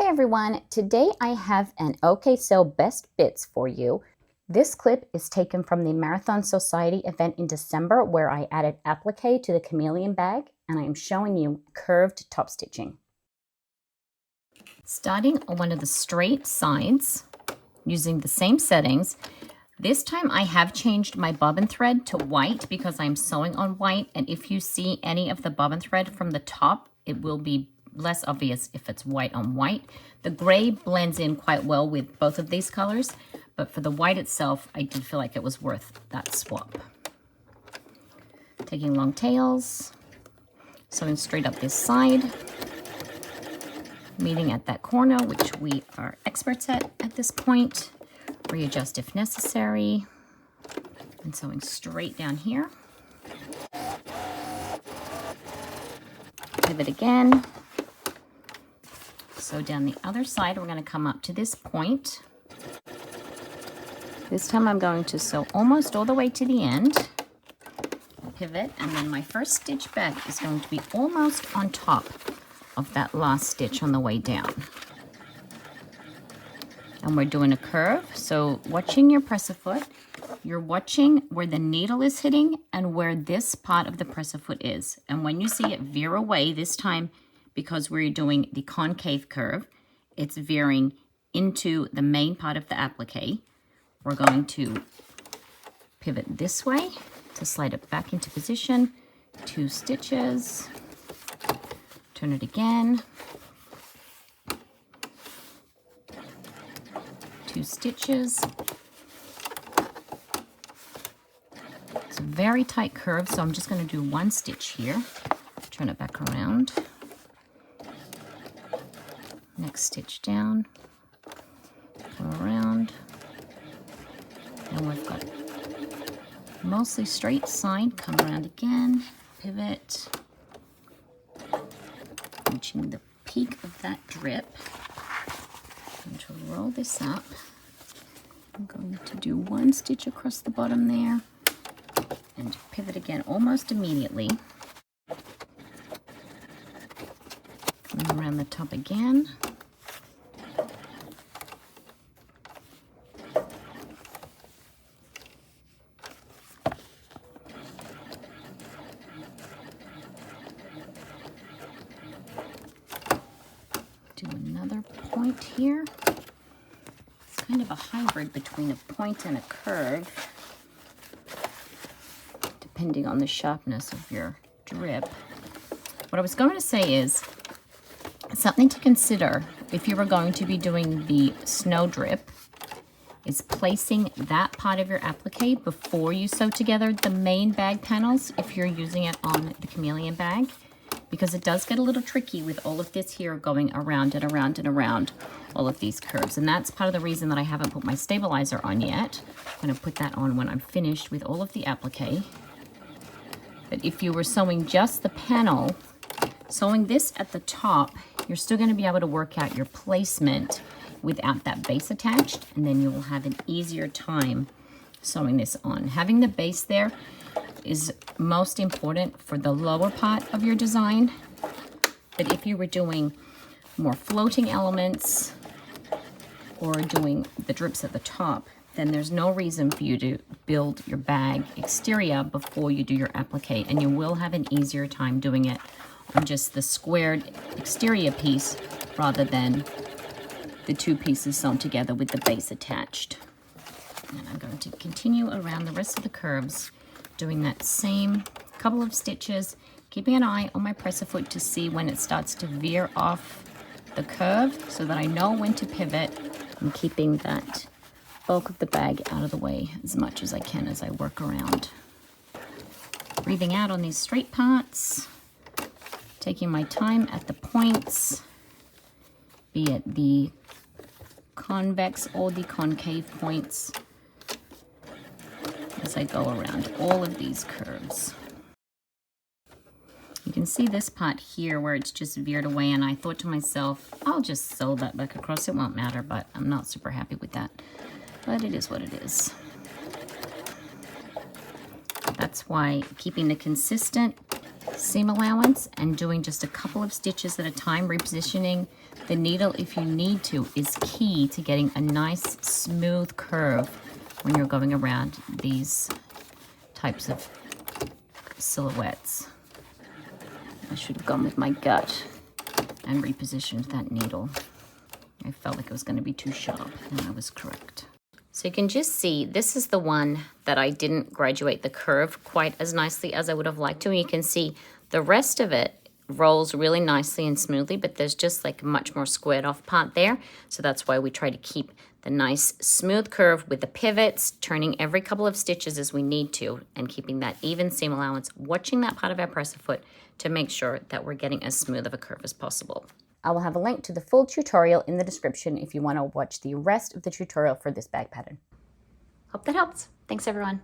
Hey everyone, today I have an OKSew best bits for you. This clip is taken from the Marathon Society event in December where I added applique to the chameleon bag, and I am showing you curved top stitching. Starting on one of the straight sides, using the same settings, this time I have changed my bobbin thread to white because I'm sewing on white, and if you see any of the bobbin thread from the top, it will be less obvious if it's white on white. The gray blends in quite well with both of these colors, but for the white itself, I did feel like it was worth that swap. Taking long tails, sewing straight up this side, meeting at that corner, which we are experts at this point. Readjust if necessary, and sewing straight down here. Pivot again. Sew down the other side. We're going to come up to this point. This time I'm going to sew almost all the way to the end. Pivot, and then my first stitch back is going to be almost on top of that last stitch on the way down. And we're doing a curve, so watching your presser foot, you're watching where the needle is hitting and where this part of the presser foot is. And when you see it veer away, this time, because we're doing the concave curve, it's veering into the main part of the applique. We're going to pivot this way to slide it back into position, 2 stitches, turn it again, 2 stitches. It's a very tight curve, so I'm just going to do 1 stitch here, turn it back around. Next stitch down, come around, and we've got mostly straight side, come around again, pivot, reaching the peak of that drip. I'm going to roll this up. I'm going to do 1 stitch across the bottom there, and pivot again almost immediately. Coming around the top again. Do another point here. It's kind of a hybrid between a point and a curve, depending on the sharpness of your drip. What I was going to say is something to consider if you were going to be doing the snow drip is placing that part of your applique before you sew together the main bag panels if you're using it on the chameleon bag, because it does get a little tricky with all of this here going around and around and around all of these curves. And that's part of the reason that I haven't put my stabilizer on yet. I'm going to put that on when I'm finished with all of the applique. But if you were sewing just the panel, sewing this at the top, you're still going to be able to work out your placement without that base attached, and then you will have an easier time sewing this on. Having the base there is most important for the lower part of your design, but if you were doing more floating elements or doing the drips at the top, then there's no reason for you to build your bag exterior before you do your applique, and you will have an easier time doing it on just the squared exterior piece rather than the 2 pieces sewn together with the base attached. And I'm going to continue around the rest of the curves, doing that same couple of stitches, keeping an eye on my presser foot to see when it starts to veer off the curve so that I know when to pivot, and keeping that bulk of the bag out of the way as much as I can as I work around. Breathing out on these straight parts, taking my time at the points, be it the convex or the concave points, as I go around all of these curves. You can see this part here where it's just veered away, and I thought to myself, I'll just sew that back across, it won't matter, but I'm not super happy with that. But it is what it is. That's why keeping the consistent seam allowance and doing just a couple of stitches at a time. Repositioning the needle if you need to is key to getting a nice smooth curve when you're going around these types of silhouettes. I should have gone with my gut and repositioned that needle. I felt like it was going to be too sharp, and I was correct. So you can just see this is the one that I didn't graduate the curve quite as nicely as I would have liked to. And you can see the rest of it rolls really nicely and smoothly, but there's just like a much more squared off part there. So that's why we try to keep the nice smooth curve with the pivots, turning every couple of stitches as we need to, and keeping that even seam allowance, watching that part of our presser foot to make sure that we're getting as smooth of a curve as possible. I will have a link to the full tutorial in the description if you want to watch the rest of the tutorial for this bag pattern. Hope that helps. Thanks, everyone.